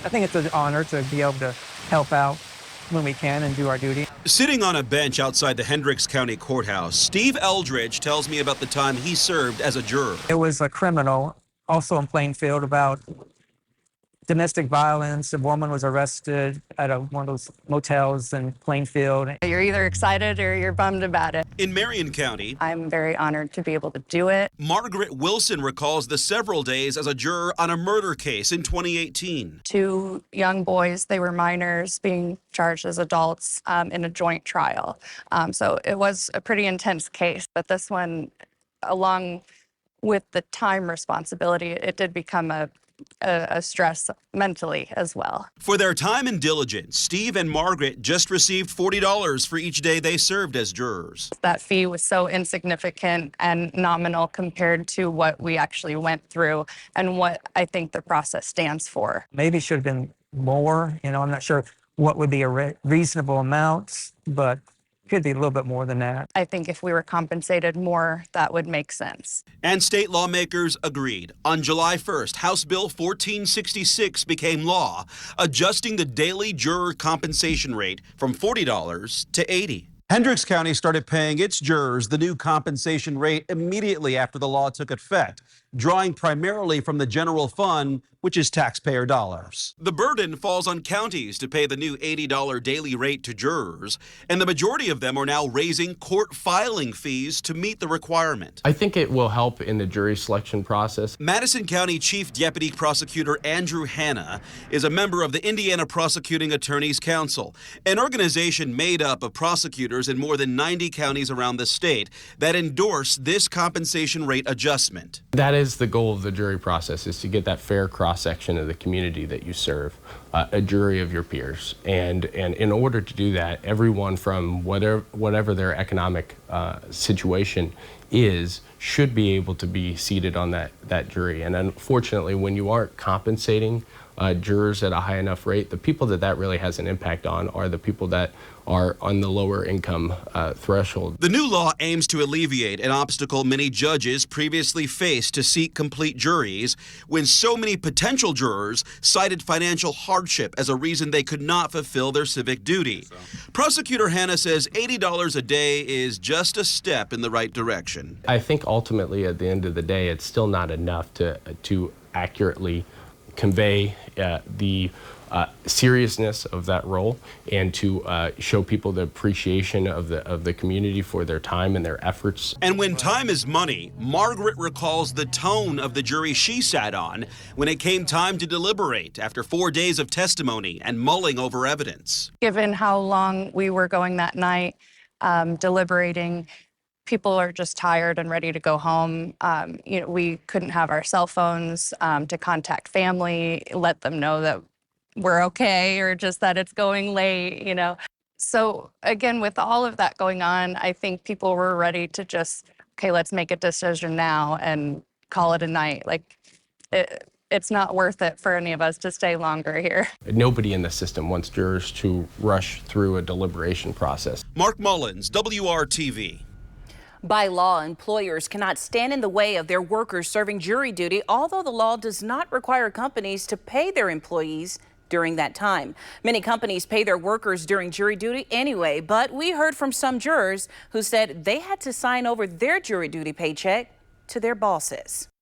I think it's an honor to be able to help out when we can and do our duty. Sitting on a bench outside the Hendricks County Courthouse, Steve Eldridge tells me about the time he served as a juror. It was a criminal, also in Plainfield, about domestic violence. A woman was arrested at one of those motels in Plainfield. You're either excited or you're bummed about it. In Marion County, I'm very honored to be able to do it. Margaret Wilson recalls the several days as a juror on a murder case in 2018. 2 young boys, they were minors, being charged as adults in a joint trial. So it was a pretty intense case, but this one, along with the time responsibility, it did become a stress mentally as well. For their time and diligence, Steve and Margaret just received $40 for each day they served as jurors. That fee was so insignificant and nominal compared to what we actually went through and what I think the process stands for. Maybe should have been more. I'm not sure what would be a reasonable amount, but could be a little bit more than that. I think if we were compensated more, that would make sense. And state lawmakers agreed. On July 1st, House Bill 1466 became law, adjusting the daily juror compensation rate from $40 to $80. Hendricks County started paying its jurors the new compensation rate immediately after the law took effect, drawing primarily from the general fund, which is taxpayer dollars. The burden falls on counties to pay the new $80 daily rate to jurors, and the majority of them are now raising court filing fees to meet the requirement. I think it will help in the jury selection process. Madison County Chief Deputy Prosecutor Andrew Hanna is a member of the Indiana Prosecuting Attorneys Council, an organization made up of prosecutors in more than 90 counties around the state that endorse this compensation rate adjustment. That is the goal of the jury process, is to get that fair cross-section of the community that you serve, a jury of your peers. And in order to do that, everyone from whatever their economic situation is should be able to be seated on that jury. And unfortunately, when you aren't compensating jurors at a high enough rate, the people that really has an impact on are the people that are on the lower income threshold. The new law aims to alleviate an obstacle many judges previously faced to seat complete juries when so many potential jurors cited financial hardship as a reason they could not fulfill their civic duty. Prosecutor Hanna says $80 a day is just a step in the right direction. I think ultimately at the end of the day, it's still not enough to accurately convey the seriousness of that role and to show people the appreciation of the community for their time and their efforts. And when time is money, Margaret recalls the tone of the jury she sat on when it came time to deliberate after 4 days of testimony and mulling over evidence. Given how long we were going that night, deliberating, people are just tired and ready to go home. We couldn't have our cell phones to contact family, let them know that we're okay or just that it's going late, So again, with all of that going on, I think people were ready to just, okay, let's make a decision now and call it a night. It's not worth it for any of us to stay longer here. Nobody in the system wants jurors to rush through a deliberation process. Mark Mullins, WRTV. By law, employers cannot stand in the way of their workers serving jury duty, although the law does not require companies to pay their employees during that time. Many companies pay their workers during jury duty anyway, but we heard from some jurors who said they had to sign over their jury duty paycheck to their bosses.